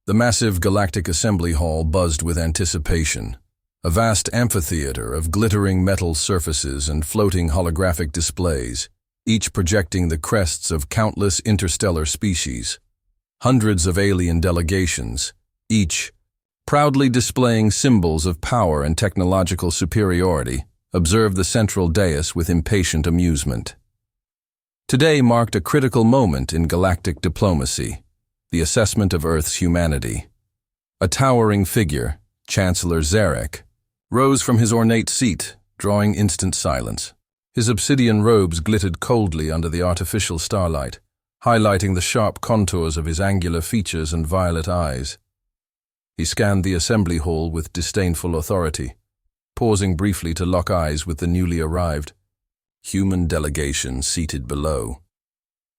The massive Galactic Assembly Hall buzzed with anticipation, a vast amphitheater of glittering metal surfaces and floating holographic displays, each projecting the crests of countless interstellar species. Hundreds of alien delegations, each proudly displaying symbols of power and technological superiority, observed the central dais with impatient amusement. Today marked a critical moment in galactic diplomacy, the assessment of Earth's humanity. A towering figure, Chancellor Zarek, rose from his ornate seat, drawing instant silence. His obsidian robes glittered coldly under the artificial starlight, highlighting the sharp contours of his angular features and violet eyes. He scanned the assembly hall with disdainful authority, pausing briefly to lock eyes with the newly arrived human delegation seated below.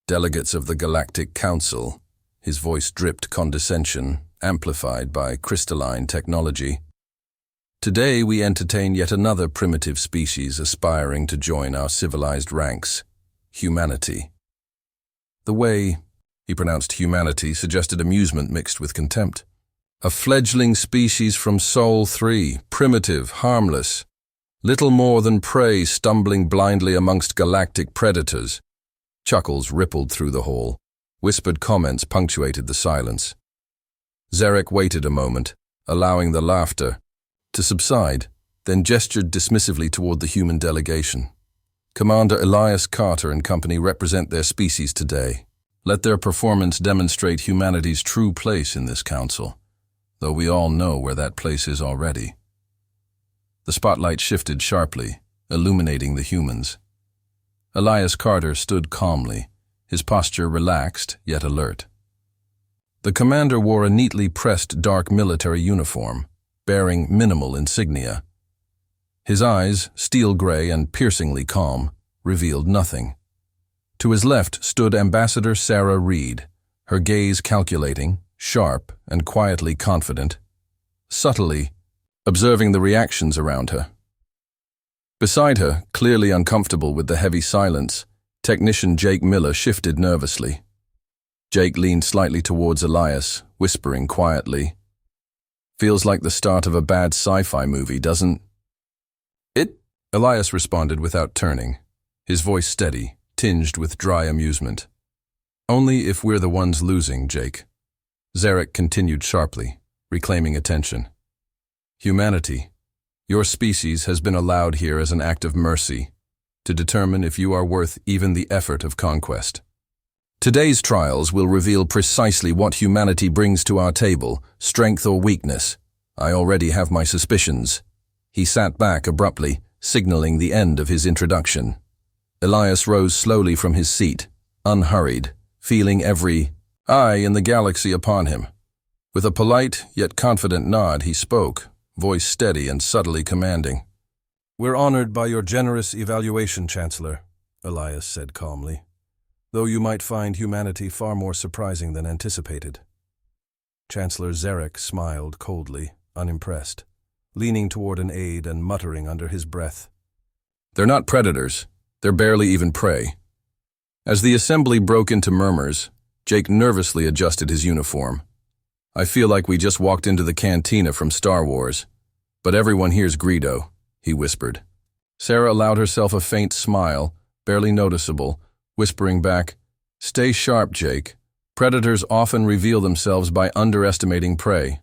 Delegates of the Galactic Council. His voice dripped condescension, amplified by crystalline technology. Today we entertain yet another primitive species aspiring to join our civilized ranks, humanity. The way he pronounced humanity suggested amusement mixed with contempt. A fledgling species from Sol 3, primitive, harmless, little more than prey stumbling blindly amongst galactic predators. Chuckles rippled through the hall. Whispered comments punctuated the silence. Zarek waited a moment, allowing the laughter to subside, then gestured dismissively toward the human delegation. Commander Elias Carter and company represent their species today. Let their performance demonstrate humanity's true place in this council, though we all know where that place is already. The spotlight shifted sharply, illuminating the humans. Elias Carter stood calmly, his posture relaxed yet alert. The commander wore a neatly pressed dark military uniform, bearing minimal insignia. His eyes, steel gray and piercingly calm, revealed nothing. To his left stood Ambassador Sarah Reed, her gaze calculating, sharp and quietly confident, subtly observing the reactions around her. Beside her, clearly uncomfortable with the heavy silence, Technician Jake Miller shifted nervously. Jake leaned slightly towards Elias, whispering quietly, "Feels like the start of a bad sci-fi movie, doesn't it?" Elias responded without turning, his voice steady, tinged with dry amusement. "Only if we're the ones losing, Jake." Zarek continued sharply, reclaiming attention. "Humanity, your species has been allowed here as an act of mercy, to determine if you are worth even the effort of conquest. Today's trials will reveal precisely what humanity brings to our table, strength or weakness. I already have my suspicions." He sat back abruptly, signaling the end of his introduction. Elias rose slowly from his seat, unhurried, feeling every eye in the galaxy upon him. With a polite yet confident nod, he spoke, voice steady and subtly commanding. "We're honored by your generous evaluation, Chancellor," Elias said calmly, "though you might find humanity far more surprising than anticipated." Chancellor Zarek smiled coldly, unimpressed, leaning toward an aide and muttering under his breath, "They're not predators. They're barely even prey." As the assembly broke into murmurs, Jake nervously adjusted his uniform. "I feel like we just walked into the cantina from Star Wars, but everyone here's Greedo," he whispered. Sarah allowed herself a faint smile, barely noticeable, whispering back, "Stay sharp, Jake. Predators often reveal themselves by underestimating prey."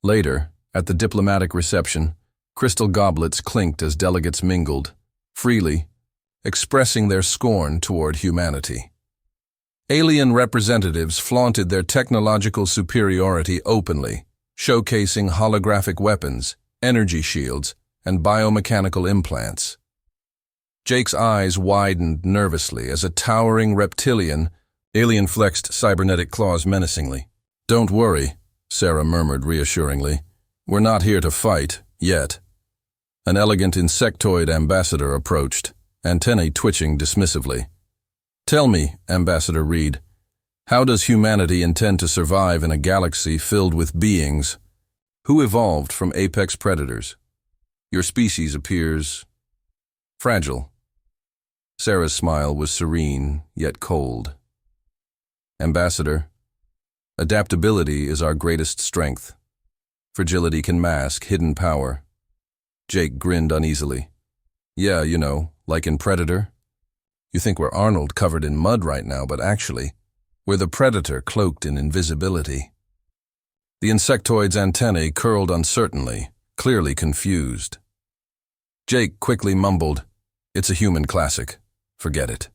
Later, at the diplomatic reception, crystal goblets clinked as delegates mingled, freely, expressing their scorn toward humanity. Alien representatives flaunted their technological superiority openly, showcasing holographic weapons, energy shields, and biomechanical implants. Jake's eyes widened nervously as a towering reptilian alien flexed cybernetic claws menacingly. "Don't worry," Sarah murmured reassuringly. "We're not here to fight, yet." An elegant insectoid ambassador approached, antennae twitching dismissively. "Tell me, Ambassador Reed, how does humanity intend to survive in a galaxy filled with beings who evolved from apex predators? Your species appears fragile." Sarah's smile was serene, yet cold. "Ambassador, Adaptability is our greatest strength. Fragility can mask hidden power. Jake grinned uneasily. Yeah, like in Predator. You think we're Arnold covered in mud right now, but actually, we're the Predator cloaked in invisibility. The insectoid's antennae curled uncertainly, clearly confused. Jake quickly mumbled, "It's a human classic. Forget it."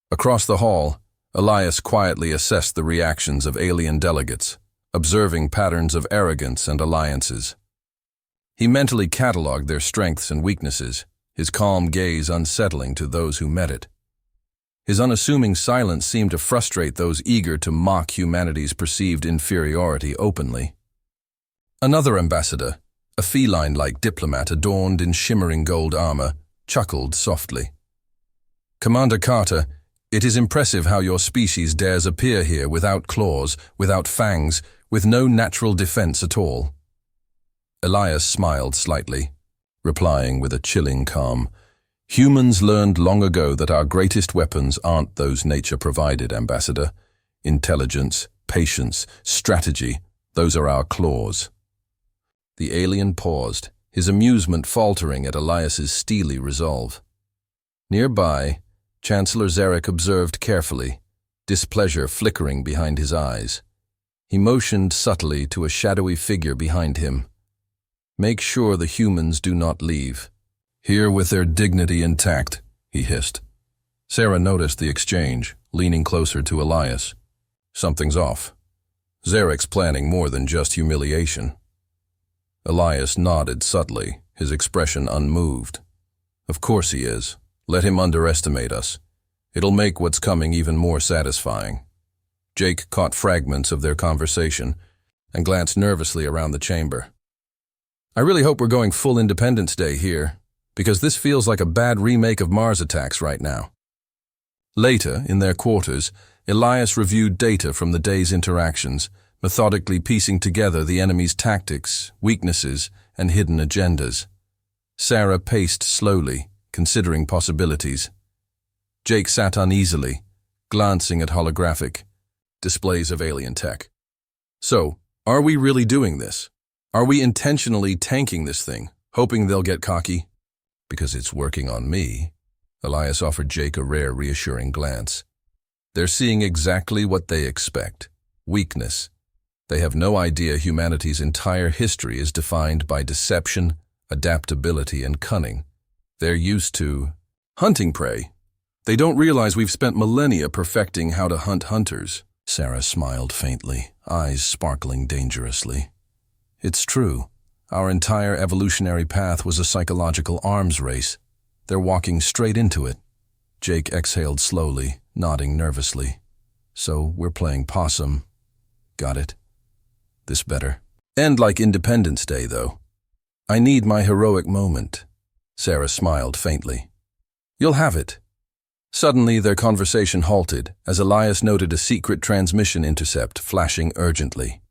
Across the hall, Elias quietly assessed the reactions of alien delegates, observing patterns of arrogance and alliances. He mentally catalogued their strengths and weaknesses, his calm gaze unsettling to those who met it. His unassuming silence seemed to frustrate those eager to mock humanity's perceived inferiority openly. Another ambassador, a feline-like diplomat adorned in shimmering gold armor, chuckled softly. "Commander Carter, it is impressive how your species dares appear here without claws, without fangs, with no natural defense at all." Elias smiled slightly, replying with a chilling calm, "Humans learned long ago that our greatest weapons aren't those nature provided, Ambassador. Intelligence, patience, strategy, those are our claws." The alien paused, his amusement faltering at Elias's steely resolve. Nearby, Chancellor Zarek observed carefully, displeasure flickering behind his eyes. He motioned subtly to a shadowy figure behind him. "Make sure the humans do not leave. Here with their dignity intact," he hissed. Sarah noticed the exchange, leaning closer to Elias. Something's off. Zarek's planning more than just humiliation. Elias nodded subtly, his expression unmoved. "Of course he is. Let him underestimate us. It'll make what's coming even more satisfying." Jake caught fragments of their conversation and glanced nervously around the chamber. "I really hope we're going full Independence Day here, because this feels like a bad remake of Mars Attacks right now." Later, in their quarters, Elias reviewed data from the day's interactions, methodically piecing together the enemy's tactics, weaknesses, and hidden agendas. Sarah paced slowly, considering possibilities. Jake sat uneasily, glancing at holographic displays of alien tech. "So, are we really doing this? Are we intentionally tanking this thing, hoping they'll get cocky?" "Because it's working on me." Elias offered Jake a rare, reassuring glance. "They're seeing exactly what they expect. Weakness. They have no idea humanity's entire history is defined by deception, adaptability, and cunning. They're used to hunting prey. They don't realize we've spent millennia perfecting how to hunt hunters." Sarah smiled faintly, eyes sparkling dangerously. "It's true. Our entire evolutionary path was a psychological arms race. They're walking straight into it." Jake exhaled slowly, nodding nervously. "So we're playing possum. Got it. This better. End like Independence Day, though. I need my heroic moment." Sarah smiled faintly. "You'll have it." Suddenly, their conversation halted as Elias noted a secret transmission intercept flashing urgently.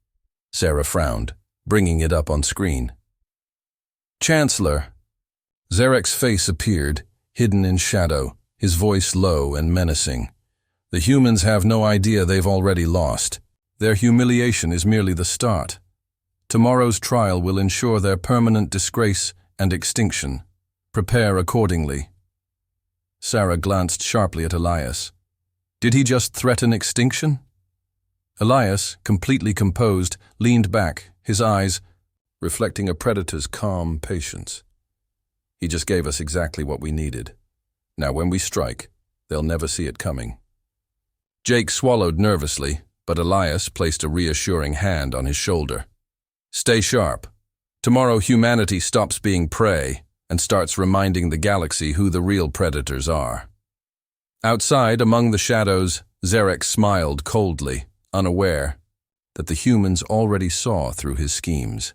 Sarah frowned, bringing it up on screen. "Chancellor." Zarek's face appeared, hidden in shadow, his voice low and menacing. "The humans have no idea they've already lost. Their humiliation is merely the start. Tomorrow's trial will ensure their permanent disgrace and extinction. Prepare accordingly." Sarah glanced sharply at Elias. Did he just threaten extinction? Elias, completely composed, leaned back, his eyes reflecting a predator's calm patience. "He just gave us exactly what we needed. Now when we strike, they'll never see it coming." Jake swallowed nervously, but Elias placed a reassuring hand on his shoulder. "Stay sharp. Tomorrow humanity stops being prey and starts reminding the galaxy who the real predators are." Outside, among the shadows, Zarek smiled coldly, unaware that the humans already saw through his schemes.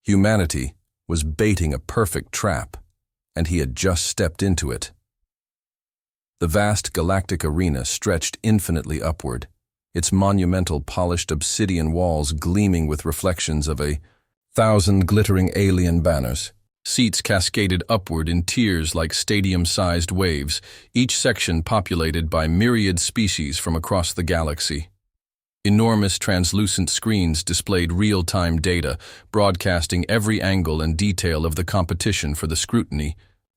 Humanity was baiting a perfect trap, and he had just stepped into it. The vast galactic arena stretched infinitely upward, its monumental polished obsidian walls gleaming with reflections of 1,000 glittering alien banners. Seats cascaded upward in tiers like stadium-sized waves, each section populated by myriad species from across the galaxy. Enormous translucent screens displayed real-time data, broadcasting every angle and detail of the competition for the scrutiny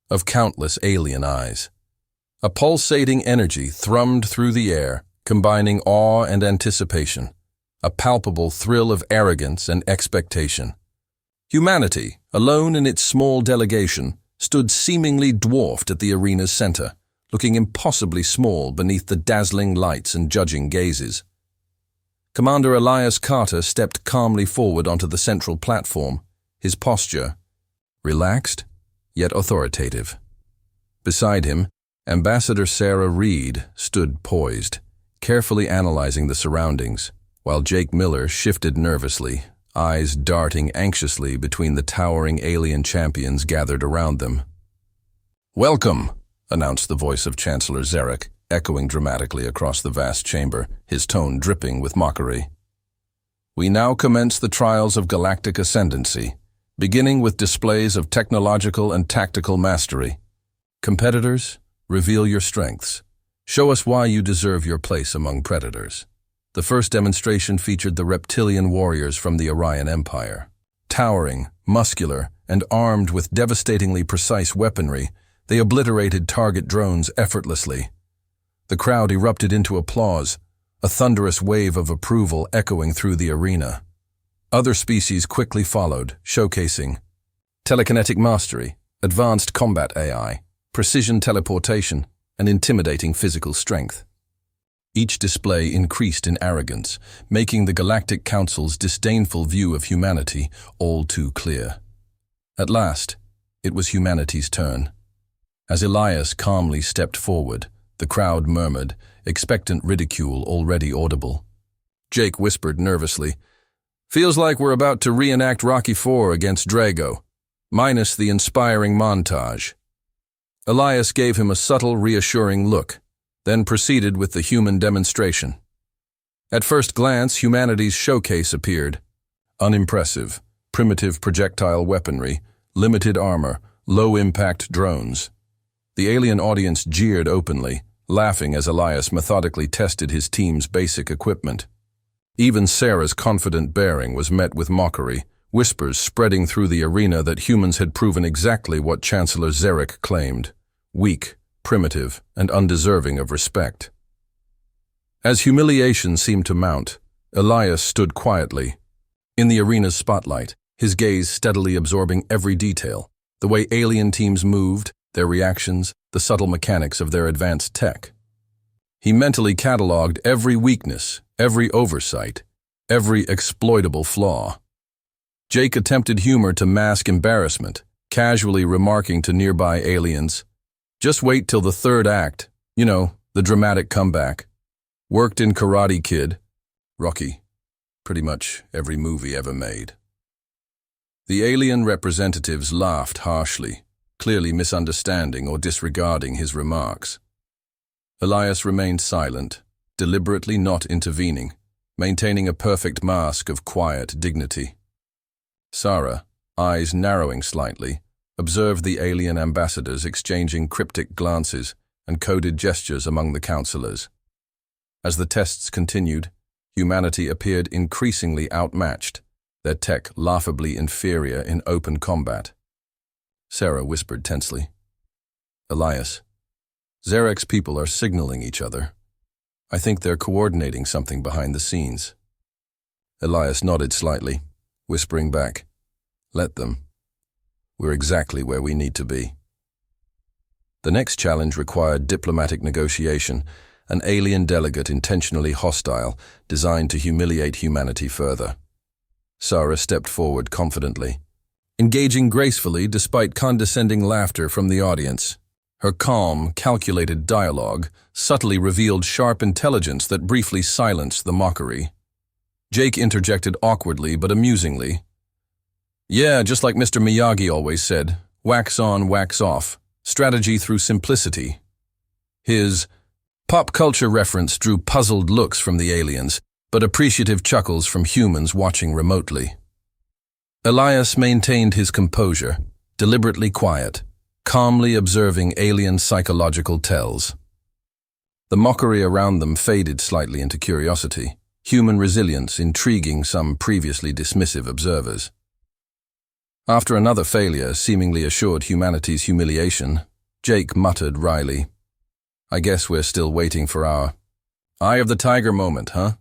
of countless alien eyes. A pulsating energy thrummed through the air, combining awe and anticipation, a palpable thrill of arrogance and expectation. Humanity, alone in its small delegation, stood seemingly dwarfed at the arena's center, looking impossibly small beneath the dazzling lights and judging gazes. Commander Elias Carter stepped calmly forward onto the central platform, his posture relaxed, yet authoritative. Beside him, Ambassador Sarah Reed stood poised, carefully analyzing the surroundings, while Jake Miller shifted nervously, eyes darting anxiously between the towering alien champions gathered around them. "Welcome," announced the voice of Chancellor Zarek, echoing dramatically across the vast chamber, his tone dripping with mockery. "We now commence the trials of galactic ascendancy, beginning with displays of technological and tactical mastery. Competitors, reveal your strengths. Show us why you deserve your place among predators." The first demonstration featured the reptilian warriors from the Orion Empire. Towering, muscular, and armed with devastatingly precise weaponry, they obliterated target drones effortlessly. The crowd erupted into applause, a thunderous wave of approval echoing through the arena. Other species quickly followed, showcasing telekinetic mastery, advanced combat AI, precision teleportation, and intimidating physical strength. Each display increased in arrogance, making the Galactic Council's disdainful view of humanity all too clear. At last, it was humanity's turn. As Elias calmly stepped forward, the crowd murmured, expectant ridicule already audible. Jake whispered nervously, "Feels like we're about to reenact Rocky IV against Drago, minus the inspiring montage." Elias gave him a subtle, reassuring look, then proceeded with the human demonstration. At first glance, humanity's showcase appeared. Unimpressive, primitive projectile weaponry, limited armor, low-impact drones. The alien audience jeered openly, laughing as Elias methodically tested his team's basic equipment. Even Sarah's confident bearing was met with mockery, whispers spreading through the arena that humans had proven exactly what Chancellor Zarek claimed: weak, primitive, and undeserving of respect. As humiliation seemed to mount, Elias stood quietly, in the arena's spotlight, his gaze steadily absorbing every detail, the way alien teams moved, their reactions, the subtle mechanics of their advanced tech. He mentally cataloged every weakness, every oversight, every exploitable flaw. Jake attempted humor to mask embarrassment, casually remarking to nearby aliens, "Just wait till the third act, the dramatic comeback. Worked in Karate Kid, Rocky, pretty much every movie ever made." The alien representatives laughed harshly, clearly misunderstanding or disregarding his remarks. Elias remained silent, deliberately not intervening, maintaining a perfect mask of quiet dignity. Sarah, eyes narrowing slightly, observed the alien ambassadors exchanging cryptic glances and coded gestures among the counselors. As the tests continued, humanity appeared increasingly outmatched, their tech laughably inferior in open combat. Sarah whispered tensely, "Elias, Zarek's people are signaling each other. I think they're coordinating something behind the scenes." Elias nodded slightly, whispering back, "Let them. We're exactly where we need to be." The next challenge required diplomatic negotiation, an alien delegate intentionally hostile, designed to humiliate humanity further. Sarah stepped forward confidently, engaging gracefully despite condescending laughter from the audience. Her calm, calculated dialogue subtly revealed sharp intelligence that briefly silenced the mockery. Jake interjected awkwardly but amusingly, "Yeah, just like Mr. Miyagi always said, wax on, wax off, strategy through simplicity." His pop culture reference drew puzzled looks from the aliens, but appreciative chuckles from humans watching remotely. Elias maintained his composure, deliberately quiet, calmly observing alien psychological tells. The mockery around them faded slightly into curiosity, human resilience intriguing some previously dismissive observers. After another failure seemingly assured humanity's humiliation, Jake muttered wryly, "I guess we're still waiting for our eye of the tiger moment, huh?"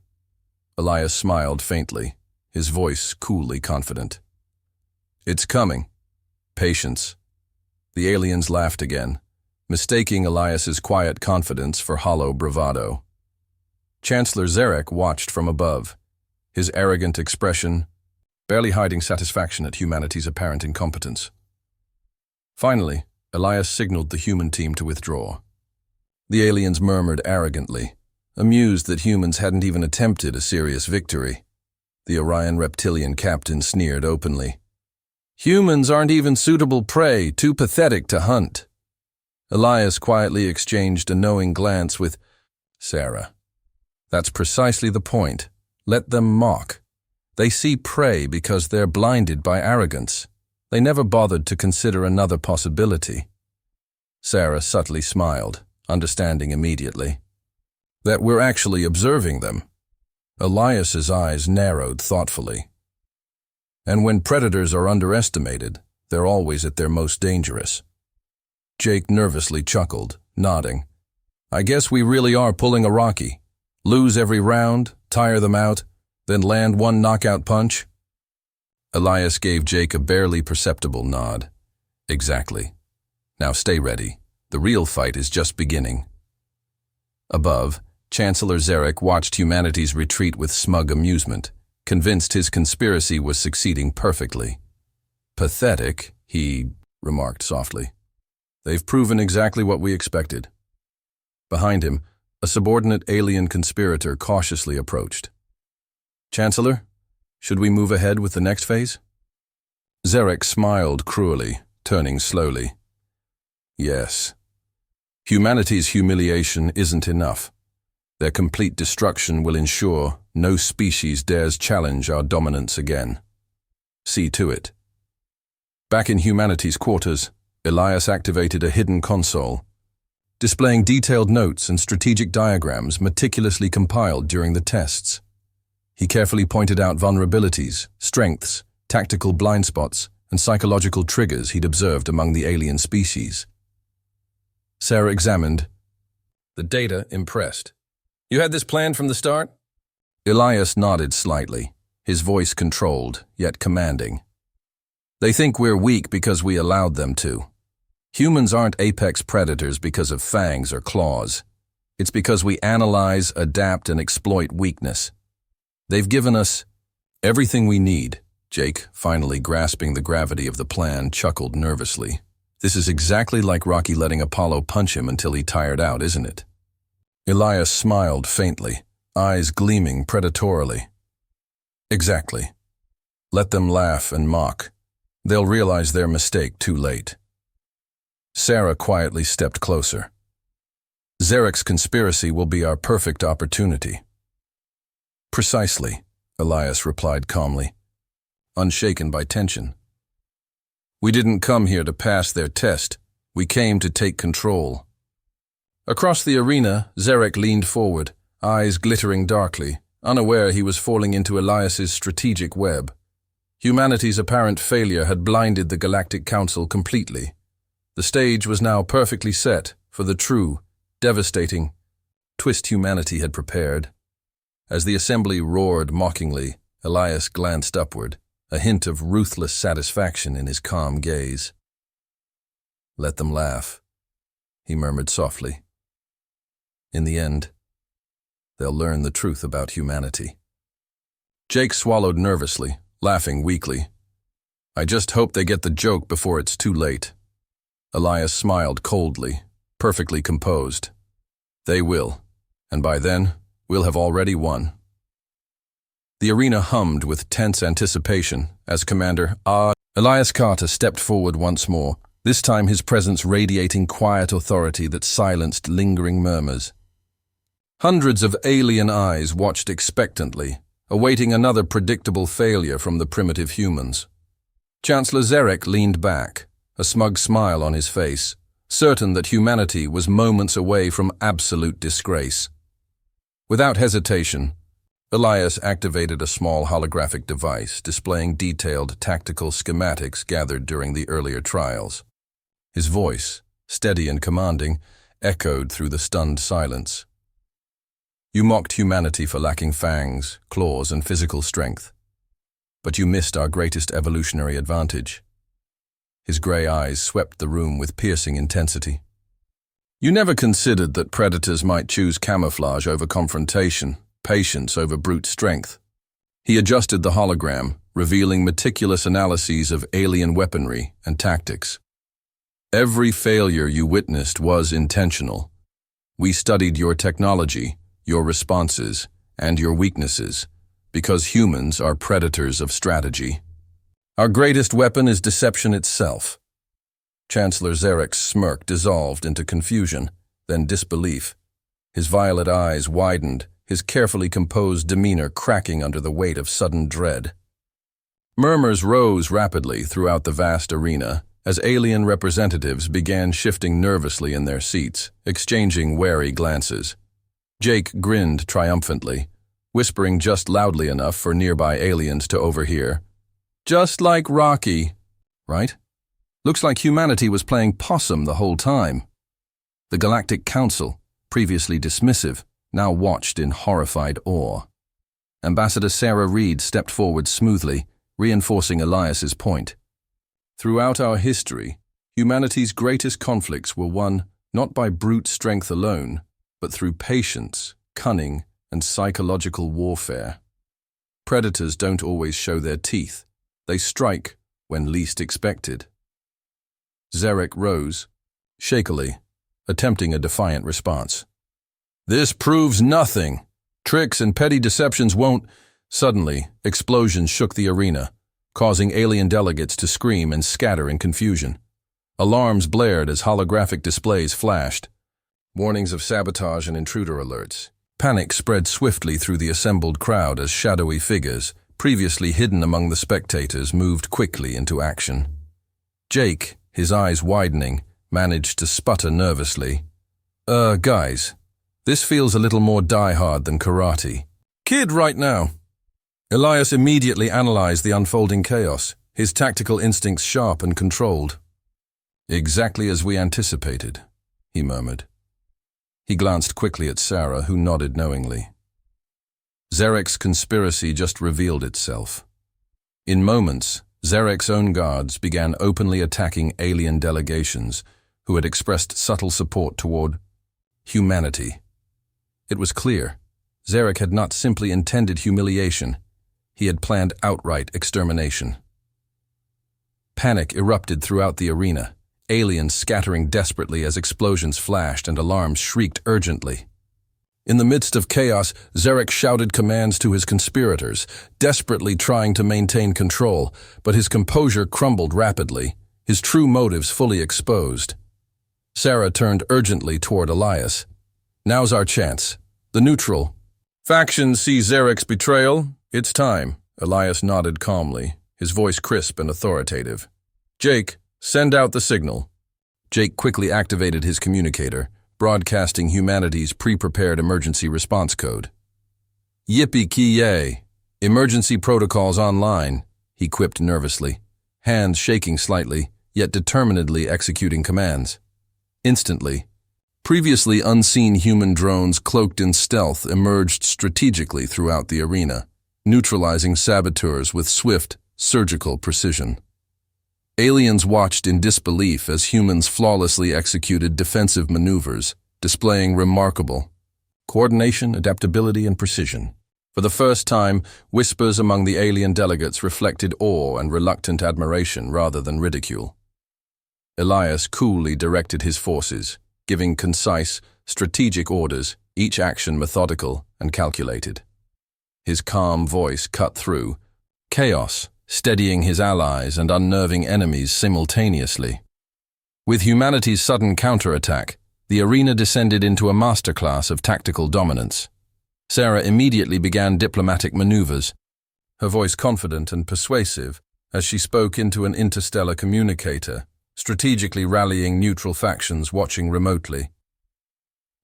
Elias smiled faintly, his voice coolly confident. "It's coming. Patience." The aliens laughed again, mistaking Elias's quiet confidence for hollow bravado. Chancellor Zarek watched from above, his arrogant expression barely hiding satisfaction at humanity's apparent incompetence. Finally, Elias signaled the human team to withdraw. The aliens murmured arrogantly, amused that humans hadn't even attempted a serious victory. The Orion reptilian captain sneered openly. "Humans aren't even suitable prey, too pathetic to hunt." Elias quietly exchanged a knowing glance with Sarah. "That's precisely the point. Let them mock. They see prey because they're blinded by arrogance. They never bothered to consider another possibility." Sarah subtly smiled, understanding immediately that we're actually observing them. Elias's eyes narrowed thoughtfully. "And when predators are underestimated, they're always at their most dangerous." Jake nervously chuckled, nodding. "I guess we really are pulling a Rocky. Lose every round, tire them out, then land one knockout punch?" Elias gave Jake a barely perceptible nod. "Exactly. Now stay ready. The real fight is just beginning." Above, Chancellor Zarek watched humanity's retreat with smug amusement, convinced his conspiracy was succeeding perfectly. "Pathetic," he remarked softly. "They've proven exactly what we expected." Behind him, a subordinate alien conspirator cautiously approached. "Chancellor, should we move ahead with the next phase?" Zarek smiled cruelly, turning slowly. "Yes. Humanity's humiliation isn't enough. Their complete destruction will ensure no species dares challenge our dominance again. See to it." Back in humanity's quarters, Elias activated a hidden console, displaying detailed notes and strategic diagrams meticulously compiled during the tests. He carefully pointed out vulnerabilities, strengths, tactical blind spots, and psychological triggers he'd observed among the alien species. Sarah examined the data, impressed. "You had this planned from the start?" Elias nodded slightly, his voice controlled, yet commanding. "They think we're weak because we allowed them to. Humans aren't apex predators because of fangs or claws. It's because we analyze, adapt, and exploit weakness. They've given us everything we need." Jake, finally grasping the gravity of the plan, chuckled nervously. "This is exactly like Rocky letting Apollo punch him until he tired out, isn't it?" Elias smiled faintly, eyes gleaming predatorily. "Exactly. Let them laugh and mock. They'll realize their mistake too late." Sarah quietly stepped closer. "Zarek's conspiracy will be our perfect opportunity." "Precisely," Elias replied calmly, unshaken by tension. "We didn't come here to pass their test. We came to take control." Across the arena, Zarek leaned forward, eyes glittering darkly, unaware he was falling into Elias's strategic web. Humanity's apparent failure had blinded the Galactic Council completely. The stage was now perfectly set for the true, devastating twist humanity had prepared. As the assembly roared mockingly, Elias glanced upward, a hint of ruthless satisfaction in his calm gaze. "Let them laugh," he murmured softly. "In the end, they'll learn the truth about humanity." Jake swallowed nervously, laughing weakly. "I just hope they get the joke before it's too late." Elias smiled coldly, perfectly composed. "They will, and by then, we'll have already won." The arena hummed with tense anticipation as Commander Elias Carter stepped forward once more, this time his presence radiating quiet authority that silenced lingering murmurs. Hundreds of alien eyes watched expectantly, awaiting another predictable failure from the primitive humans. Chancellor Zarek leaned back, a smug smile on his face, certain that humanity was moments away from absolute disgrace. Without hesitation, Elias activated a small holographic device displaying detailed tactical schematics gathered during the earlier trials. His voice, steady and commanding, echoed through the stunned silence. You mocked humanity for lacking fangs, claws, and physical strength. But you missed our greatest evolutionary advantage. His gray eyes swept the room with piercing intensity. You never considered that predators might choose camouflage over confrontation, patience over brute strength. He adjusted the hologram, revealing meticulous analyses of alien weaponry and tactics. Every failure you witnessed was intentional. We studied your technology, your responses, and your weaknesses, because humans are predators of strategy. Our greatest weapon is deception itself. Chancellor Zarek's smirk dissolved into confusion, then disbelief. His violet eyes widened, his carefully composed demeanor cracking under the weight of sudden dread. Murmurs rose rapidly throughout the vast arena as alien representatives began shifting nervously in their seats, exchanging wary glances. Jake grinned triumphantly, whispering just loudly enough for nearby aliens to overhear. Just like Rocky, right? Looks like humanity was playing possum the whole time. The Galactic Council, previously dismissive, now watched in horrified awe. Ambassador Sarah Reed stepped forward smoothly, reinforcing Elias's point. Throughout our history, humanity's greatest conflicts were won not by brute strength alone, but through patience, cunning, and psychological warfare. Predators don't always show their teeth. They strike when least expected. Zarek rose, shakily, attempting a defiant response. This proves nothing. Tricks and petty deceptions won't. Suddenly, explosions shook the arena, causing alien delegates to scream and scatter in confusion. Alarms blared as holographic displays flashed. Warnings of sabotage and intruder alerts. Panic spread swiftly through the assembled crowd as shadowy figures, previously hidden among the spectators, moved quickly into action. Jake, his eyes widening, managed to sputter nervously. Guys, this feels a little more die-hard than karate. Kid right now. Elias immediately analyzed the unfolding chaos, his tactical instincts sharp and controlled. Exactly as we anticipated, he murmured. He glanced quickly at Sarah, who nodded knowingly. Zarek's conspiracy just revealed itself. In moments, Zarek's own guards began openly attacking alien delegations who had expressed subtle support toward humanity. It was clear, Zarek had not simply intended humiliation, he had planned outright extermination. Panic erupted throughout the arena, aliens scattering desperately as explosions flashed and alarms shrieked urgently. In the midst of chaos, Zarek shouted commands to his conspirators, desperately trying to maintain control, but his composure crumbled rapidly, his true motives fully exposed. Sarah turned urgently toward Elias. Now's our chance. The neutral. Factions see Zarek's betrayal. It's time. Elias nodded calmly, his voice crisp and authoritative. Jake, send out the signal. Jake quickly activated his communicator, broadcasting humanity's pre-prepared emergency response code. Yippee-ki-yay! Emergency protocols online, he quipped nervously, hands shaking slightly, yet determinedly executing commands. Instantly, previously unseen human drones cloaked in stealth emerged strategically throughout the arena, neutralizing saboteurs with swift, surgical precision. Aliens watched in disbelief as humans flawlessly executed defensive maneuvers, displaying remarkable coordination, adaptability, and precision. For the first time, whispers among the alien delegates reflected awe and reluctant admiration rather than ridicule. Elias coolly directed his forces, giving concise, strategic orders, each action methodical and calculated. His calm voice cut through chaos, steadying his allies and unnerving enemies simultaneously. With humanity's sudden counterattack, the arena descended into a masterclass of tactical dominance. Sarah immediately began diplomatic maneuvers, her voice confident and persuasive as she spoke into an interstellar communicator, strategically rallying neutral factions watching remotely.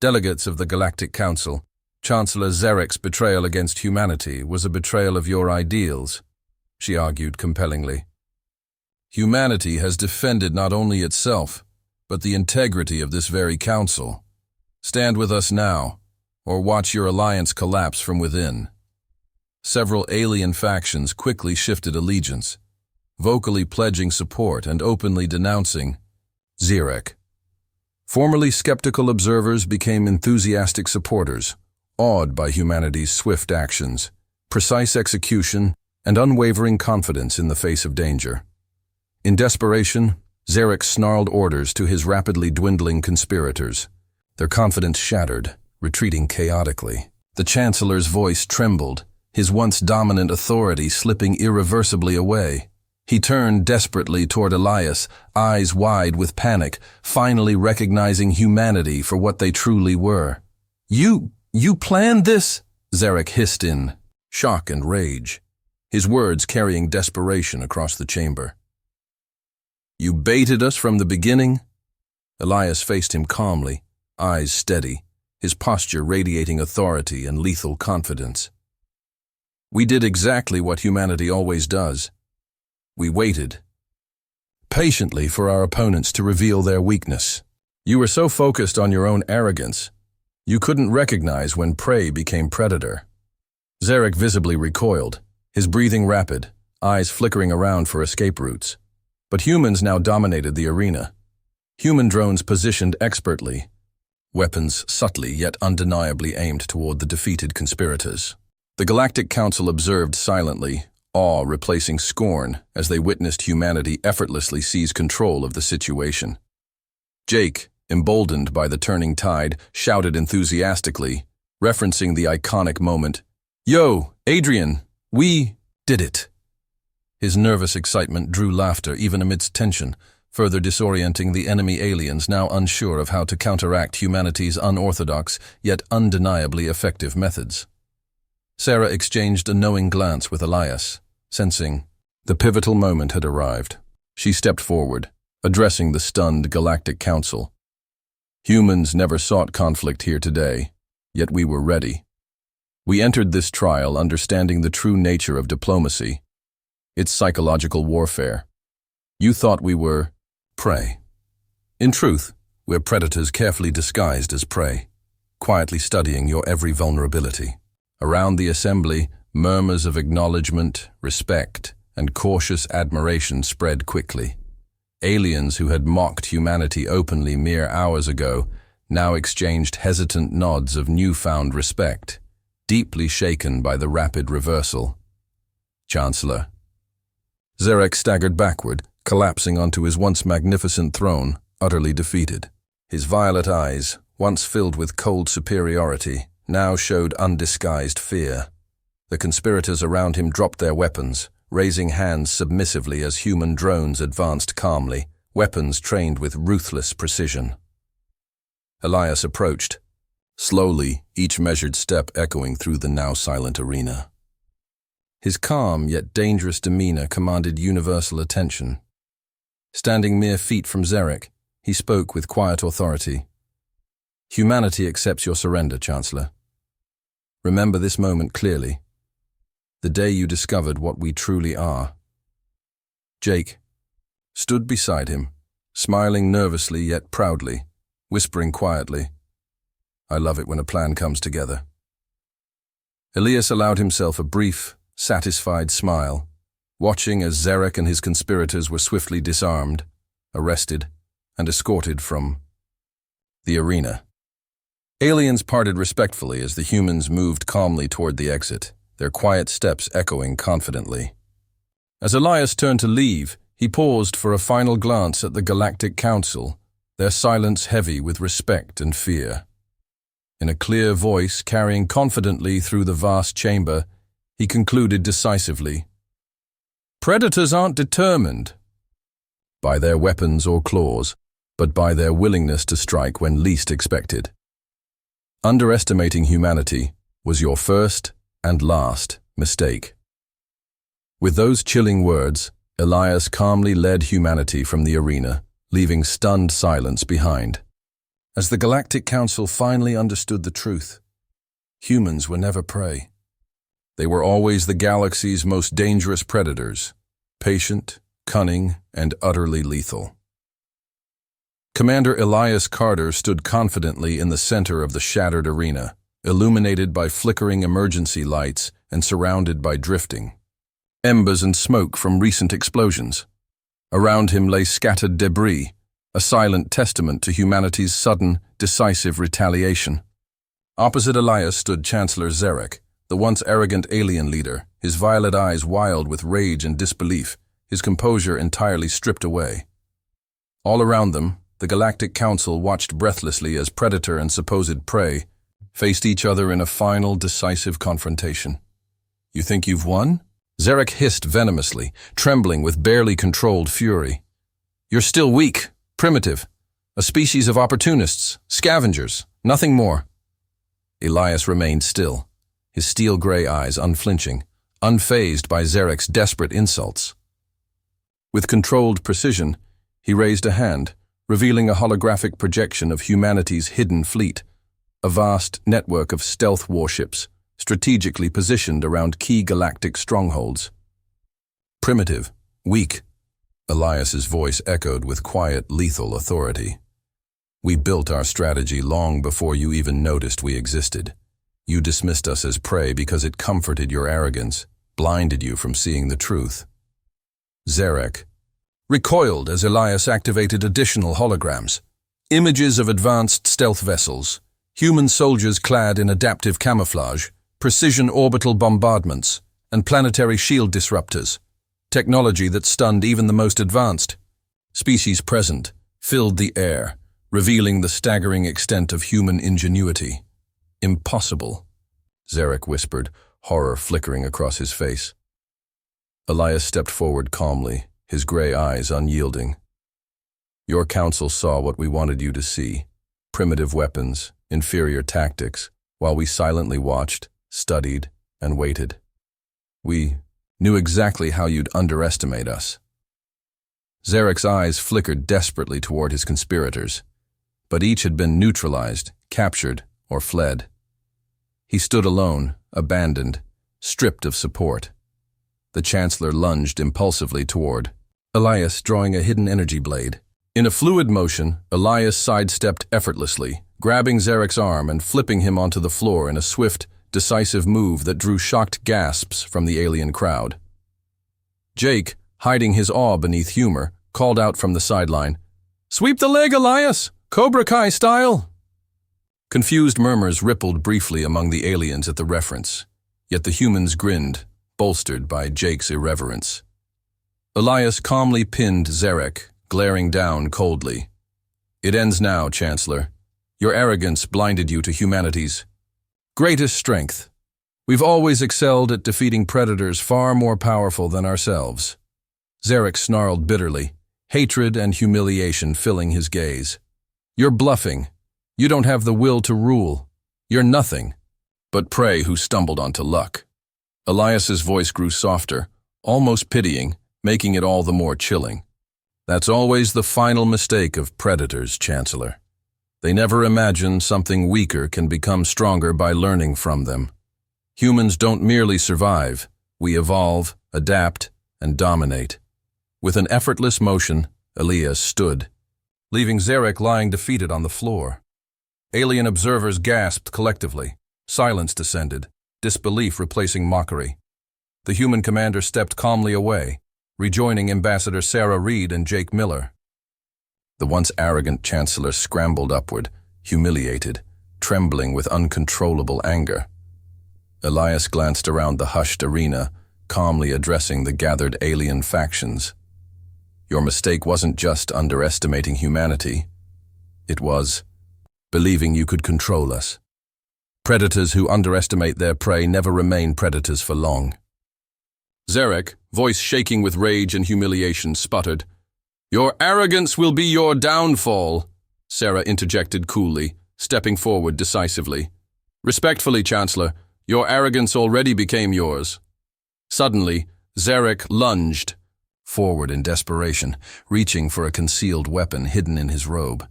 Delegates of the Galactic Council, Chancellor Zarek's betrayal against humanity was a betrayal of your ideals, she argued compellingly. Humanity has defended not only itself, but the integrity of this very council. Stand with us now, or watch your alliance collapse from within. Several alien factions quickly shifted allegiance, vocally pledging support and openly denouncing Zarek. Formerly skeptical observers became enthusiastic supporters, awed by humanity's swift actions, precise execution, and unwavering confidence in the face of danger. In desperation, Zarek snarled orders to his rapidly dwindling conspirators, their confidence shattered, retreating chaotically. The Chancellor's voice trembled, his once dominant authority slipping irreversibly away. He turned desperately toward Elias, eyes wide with panic, finally recognizing humanity for what they truly were. You planned this?" Zarek hissed in shock and rage, his words carrying desperation across the chamber. "You baited us from the beginning?" Elias faced him calmly, eyes steady, his posture radiating authority and lethal confidence. "We did exactly what humanity always does. We waited patiently for our opponents to reveal their weakness. You were so focused on your own arrogance, you couldn't recognize when prey became predator." Zarek visibly recoiled, his breathing rapid, eyes flickering around for escape routes. But humans now dominated the arena. Human drones positioned expertly, weapons subtly yet undeniably aimed toward the defeated conspirators. The Galactic Council observed silently, awe replacing scorn as they witnessed humanity effortlessly seize control of the situation. Jake, emboldened by the turning tide, shouted enthusiastically, referencing the iconic moment, "Yo, Adrian, we did it!" His nervous excitement drew laughter even amidst tension, further disorienting the enemy aliens now unsure of how to counteract humanity's unorthodox yet undeniably effective methods. Sarah exchanged a knowing glance with Elias, sensing the pivotal moment had arrived. She stepped forward, addressing the stunned Galactic Council. "Humans never sought conflict here today, yet we were ready. We entered this trial understanding the true nature of diplomacy. It's psychological warfare. You thought we were prey. In truth, we're predators carefully disguised as prey, quietly studying your every vulnerability." Around the assembly, murmurs of acknowledgement, respect, and cautious admiration spread quickly. Aliens who had mocked humanity openly mere hours ago now exchanged hesitant nods of newfound respect, deeply shaken by the rapid reversal. "Chancellor." Zarek staggered backward, collapsing onto his once magnificent throne, utterly defeated. His violet eyes, once filled with cold superiority, now showed undisguised fear. The conspirators around him dropped their weapons, raising hands submissively as human drones advanced calmly, weapons trained with ruthless precision. Elias approached, slowly, each measured step echoing through the now silent arena. His calm yet dangerous demeanor commanded universal attention. Standing mere feet from Zarek, he spoke with quiet authority. "Humanity accepts your surrender, Chancellor. Remember this moment clearly, the day you discovered what we truly are." Jake stood beside him, smiling nervously yet proudly, whispering quietly, "I love it when a plan comes together." Elias allowed himself a brief, satisfied smile, watching as Zarek and his conspirators were swiftly disarmed, arrested, and escorted from the arena. Aliens parted respectfully as the humans moved calmly toward the exit, their quiet steps echoing confidently. As Elias turned to leave, he paused for a final glance at the Galactic Council, their silence heavy with respect and fear. In a clear voice carrying confidently through the vast chamber, he concluded decisively, "Predators aren't determined by their weapons or claws, but by their willingness to strike when least expected. Underestimating humanity was your first and last mistake." With those chilling words, Elias calmly led humanity from the arena, leaving stunned silence behind. As the Galactic Council finally understood the truth, Humans were never prey. They were always the galaxy's most dangerous predators, patient, cunning, and utterly lethal. Commander Elias Carter stood confidently in the center of the shattered arena, illuminated by flickering emergency lights and surrounded by drifting embers and smoke from recent explosions. Around him lay scattered debris, a silent testament to humanity's sudden, decisive retaliation. Opposite Elias stood Chancellor Zarek, the once arrogant alien leader, his violet eyes wild with rage and disbelief, his composure entirely stripped away. All around them, the Galactic Council watched breathlessly as predator and supposed prey faced each other in a final, decisive confrontation. "You think you've won?" Zarek hissed venomously, trembling with barely controlled fury. "You're still weak, primitive, a species of opportunists, scavengers, nothing more." Elias remained still, his steel-gray eyes unflinching, unfazed by Zarek's desperate insults. With controlled precision, he raised a hand, revealing a holographic projection of humanity's hidden fleet, a vast network of stealth warships strategically positioned around key galactic strongholds. "Primitive, weak," Elias's voice echoed with quiet, lethal authority. "We built our strategy long before you even noticed we existed. You dismissed us as prey because it comforted your arrogance, blinded you from seeing the truth." Zarek recoiled as Elias activated additional holograms, images of advanced stealth vessels, human soldiers clad in adaptive camouflage, precision orbital bombardments, and planetary shield disruptors. Technology that stunned even the most advanced. Species present filled the air, revealing the staggering extent of human ingenuity. "Impossible," Zarek whispered, horror flickering across his face. Elias stepped forward calmly, his gray eyes unyielding. "Your council saw what we wanted you to see. Primitive weapons, inferior tactics, while we silently watched, studied, and waited. We knew exactly how you'd underestimate us." Zarek's eyes flickered desperately toward his conspirators, but each had been neutralized, captured, or fled. He stood alone, abandoned, stripped of support. The Chancellor lunged impulsively toward Elias, drawing a hidden energy blade. In a fluid motion, Elias sidestepped effortlessly, grabbing Zarek's arm and flipping him onto the floor in a swift, decisive move that drew shocked gasps from the alien crowd. Jake, hiding his awe beneath humor, called out from the sideline, "Sweep the leg, Elias! Cobra Kai style!" Confused murmurs rippled briefly among the aliens at the reference, yet the humans grinned, bolstered by Jake's irreverence. Elias calmly pinned Zarek, glaring down coldly. "It ends now, Chancellor. Your arrogance blinded you to humanity's greatest strength. We've always excelled at defeating predators far more powerful than ourselves." Zarek snarled bitterly, hatred and humiliation filling his gaze. "You're bluffing. You don't have the will to rule. You're nothing but prey who stumbled onto luck." Elias's voice grew softer, almost pitying, making it all the more chilling. "That's always the final mistake of predators, Chancellor. They never imagine something weaker can become stronger by learning from them. Humans don't merely survive, we evolve, adapt, and dominate." With an effortless motion, Elias stood, leaving Zarek lying defeated on the floor. Alien observers gasped collectively. Silence descended, disbelief replacing mockery. The human commander stepped calmly away, rejoining Ambassador Sarah Reed and Jake Miller. The once arrogant Chancellor scrambled upward, humiliated, trembling with uncontrollable anger. Elias glanced around the hushed arena, calmly addressing the gathered alien factions. "Your mistake wasn't just underestimating humanity. It was believing you could control us. Predators who underestimate their prey never remain predators for long." Zarek, voice shaking with rage and humiliation, sputtered. "Your arrogance will be your downfall," Sarah interjected coolly, stepping forward decisively. "Respectfully, Chancellor, your arrogance already became yours." Suddenly, Zarek lunged forward in desperation, reaching for a concealed weapon hidden in his robe.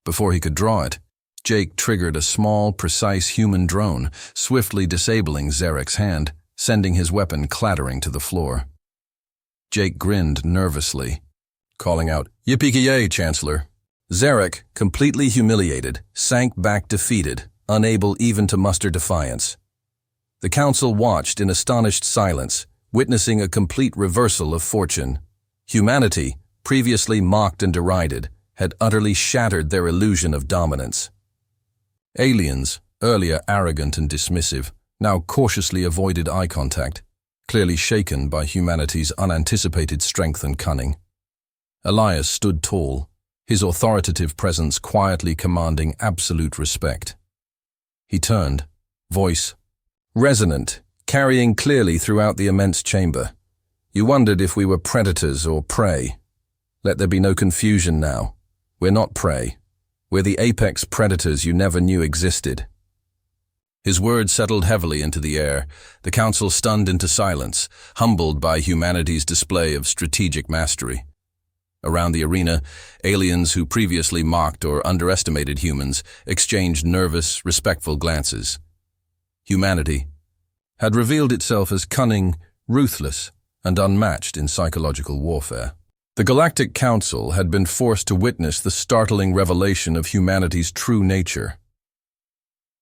Before he could draw it, Jake triggered a small, precise human drone, swiftly disabling Zarek's hand, sending his weapon clattering to the floor. Jake grinned nervously, calling out, "Yippee-ki-yay, Chancellor." Zarek, completely humiliated, sank back defeated, unable even to muster defiance. The council watched in astonished silence, witnessing a complete reversal of fortune. Humanity, previously mocked and derided, had utterly shattered their illusion of dominance. Aliens, earlier arrogant and dismissive, now cautiously avoided eye contact, clearly shaken by humanity's unanticipated strength and cunning. Elias stood tall, his authoritative presence quietly commanding absolute respect. He turned, voice resonant, carrying clearly throughout the immense chamber. "You wondered if we were predators or prey. Let there be no confusion now. We're not prey. We're the apex predators you never knew existed." His words settled heavily into the air, the council stunned into silence, humbled by humanity's display of strategic mastery. Around the arena, aliens who previously mocked or underestimated humans exchanged nervous, respectful glances. Humanity had revealed itself as cunning, ruthless, and unmatched in psychological warfare. The Galactic Council had been forced to witness the startling revelation of humanity's true nature.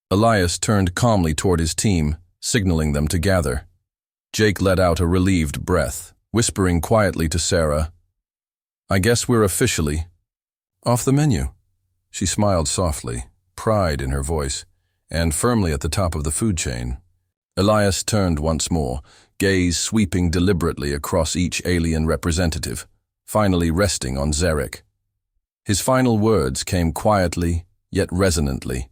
Elias turned calmly toward his team, signaling them to gather. Jake let out a relieved breath, whispering quietly to Sarah, "I guess we're officially off the menu." She smiled softly, pride in her voice, and firmly at the top of the food chain. Elias turned once more, gaze sweeping deliberately across each alien representative, finally resting on Zarek. His final words came quietly, yet resonantly.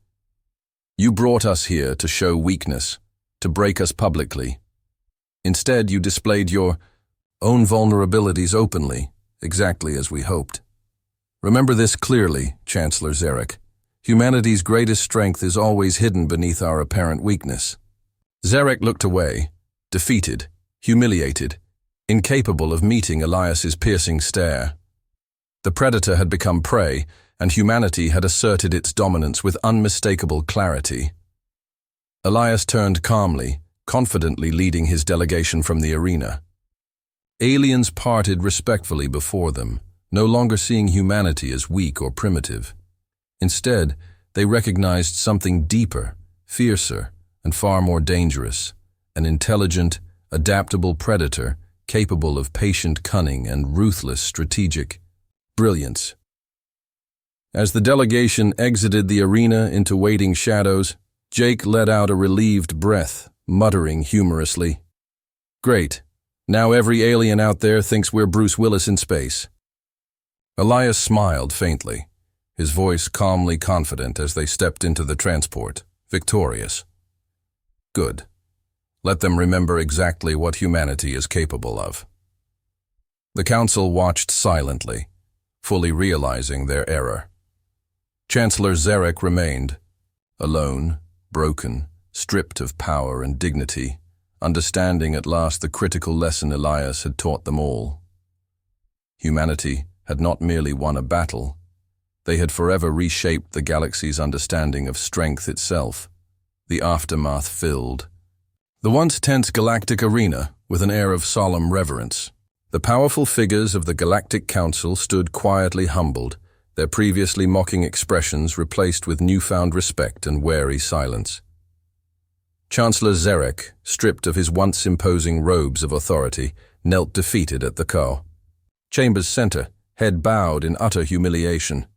"You brought us here to show weakness, to break us publicly. Instead, you displayed your own vulnerabilities openly, exactly as we hoped. Remember this clearly, Chancellor Zarek. Humanity's greatest strength is always hidden beneath our apparent weakness." Zarek looked away, defeated, humiliated, incapable of meeting Elias's piercing stare. The predator had become prey, and humanity had asserted its dominance with unmistakable clarity. Elias turned calmly, confidently leading his delegation from the arena. Aliens parted respectfully before them, no longer seeing humanity as weak or primitive. Instead, they recognized something deeper, fiercer, and far more dangerous, an intelligent, adaptable predator capable of patient cunning and ruthless strategic brilliance. As the delegation exited the arena into waiting shadows, Jake let out a relieved breath, muttering humorously, "Great. Now every alien out there thinks we're Bruce Willis in space." Elias smiled faintly, his voice calmly confident as they stepped into the transport, victorious. "Good. Let them remember exactly what humanity is capable of." The council watched silently, fully realizing their error. Chancellor Zarek remained, alone, broken, stripped of power and dignity, understanding at last the critical lesson Elias had taught them all. Humanity had not merely won a battle, they had forever reshaped the galaxy's understanding of strength itself, the aftermath filled the once tense galactic arena with an air of solemn reverence. The powerful figures of the Galactic Council stood quietly humbled, their previously mocking expressions replaced with newfound respect and wary silence. Chancellor Zarek, stripped of his once imposing robes of authority, knelt defeated at the chamber's center, head bowed in utter humiliation.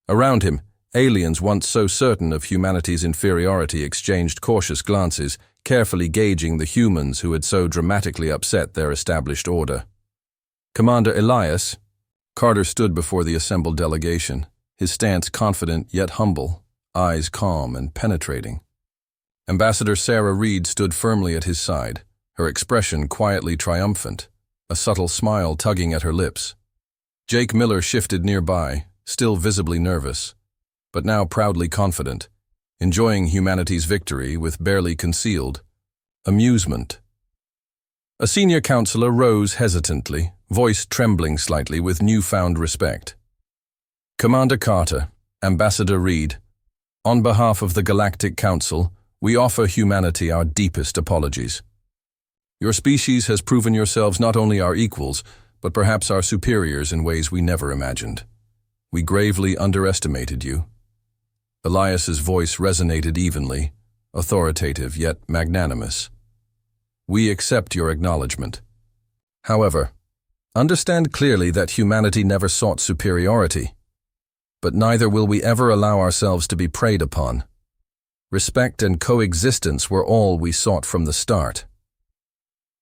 Around him, aliens once so certain of humanity's inferiority exchanged cautious glances, carefully gauging the humans who had so dramatically upset their established order. Commander Elias, Carter stood before the assembled delegation, his stance confident yet humble, eyes calm and penetrating. Ambassador Sarah Reed stood firmly at his side, her expression quietly triumphant, a subtle smile tugging at her lips. Jake Miller shifted nearby, still visibly nervous, but now proudly confident, enjoying humanity's victory with barely concealed amusement. A senior counselor rose hesitantly, voice trembling slightly with newfound respect. "Commander Carter, Ambassador Reed, On behalf of the Galactic Council, we offer humanity our deepest apologies. Your species has proven yourselves not only our equals, but perhaps our superiors in ways we never imagined. We gravely underestimated you. Elias's voice resonated evenly, authoritative yet magnanimous. We accept your acknowledgement. However, understand clearly that humanity never sought superiority, but neither will we ever allow ourselves to be preyed upon. Respect and coexistence were all we sought from the start.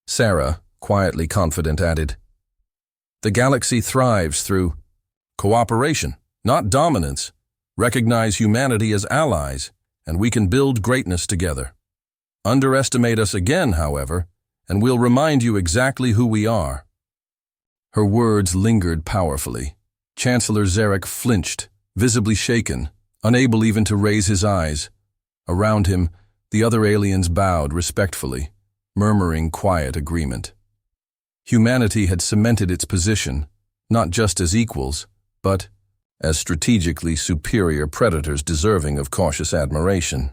Sarah, quietly confident, added, "The galaxy thrives through cooperation, not dominance. Recognize humanity as allies, and we can build greatness together. Underestimate us again, however, and we'll remind you exactly who we are." Her words lingered powerfully. Chancellor Zarek flinched, visibly shaken, unable even to raise his eyes. Around him, the other aliens bowed respectfully, murmuring quiet agreement. Humanity had cemented its position, not just as equals, but as strategically superior predators deserving of cautious admiration.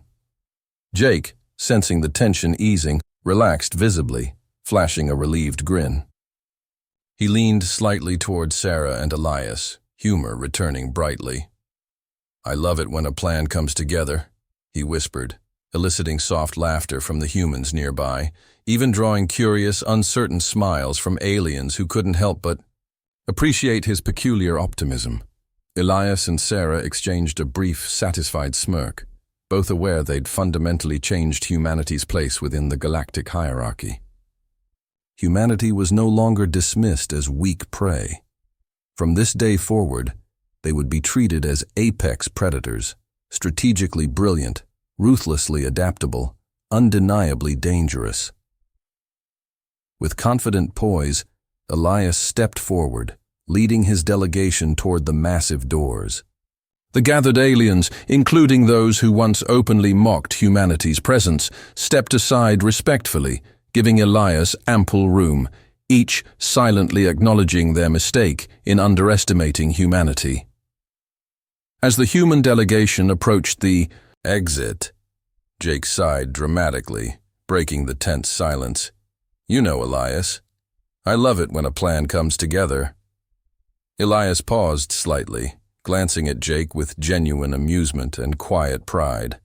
Jake, sensing the tension easing, relaxed visibly, flashing a relieved grin. He leaned slightly toward Sarah and Elias, humor returning brightly. "I love it when a plan comes together," he whispered, eliciting soft laughter from the humans nearby, even drawing curious, uncertain smiles from aliens who couldn't help but appreciate his peculiar optimism. Elias and Sarah exchanged a brief, satisfied smirk, both aware they'd fundamentally changed humanity's place within the galactic hierarchy. Humanity was no longer dismissed as weak prey. From this day forward, they would be treated as apex predators, strategically brilliant, ruthlessly adaptable, undeniably dangerous. With confident poise, Elias stepped forward, leading his delegation toward the massive doors. The gathered aliens, including those who once openly mocked humanity's presence, stepped aside respectfully, giving Elias ample room, each silently acknowledging their mistake in underestimating humanity. As the human delegation approached the exit, Jake sighed dramatically, breaking the tense silence. "You know, Elias, I love it when a plan comes together." Elias paused slightly, glancing at Jake with genuine amusement and quiet pride.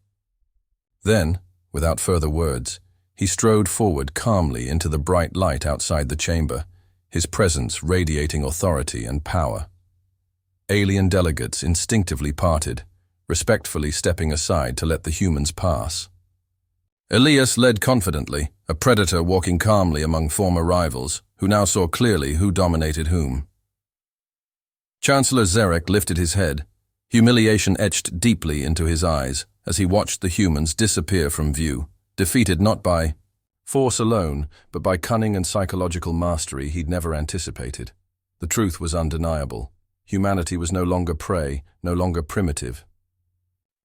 Then, without further words, he strode forward calmly into the bright light outside the chamber, his presence radiating authority and power. Alien delegates instinctively parted, respectfully stepping aside to let the humans pass. Elias led confidently, a predator walking calmly among former rivals, who now saw clearly who dominated whom. Chancellor Zarek lifted his head, humiliation etched deeply into his eyes as he watched the humans disappear from view, defeated not by force alone, but by cunning and psychological mastery he'd never anticipated. The truth was undeniable. Humanity was no longer prey, no longer primitive.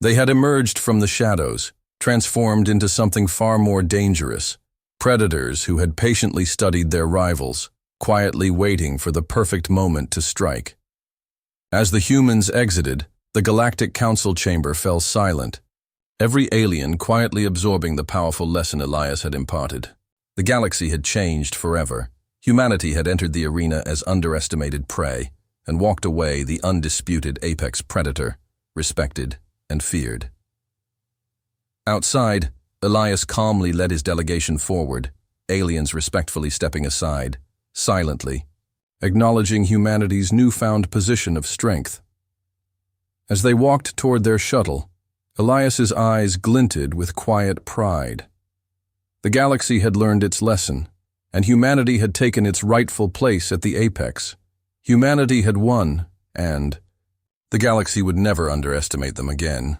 They had emerged from the shadows, transformed into something far more dangerous, predators who had patiently studied their rivals, quietly waiting for the perfect moment to strike. As the humans exited, the Galactic Council chamber fell silent, every alien quietly absorbing the powerful lesson Elias had imparted. The galaxy had changed forever. Humanity had entered the arena as underestimated prey, and walked away the undisputed apex predator, respected and feared. Outside, Elias calmly led his delegation forward, aliens respectfully stepping aside, silently, acknowledging humanity's newfound position of strength. As they walked toward their shuttle, Elias's eyes glinted with quiet pride. The galaxy had learned its lesson, and humanity had taken its rightful place at the apex. Humanity had won, and the galaxy would never underestimate them again.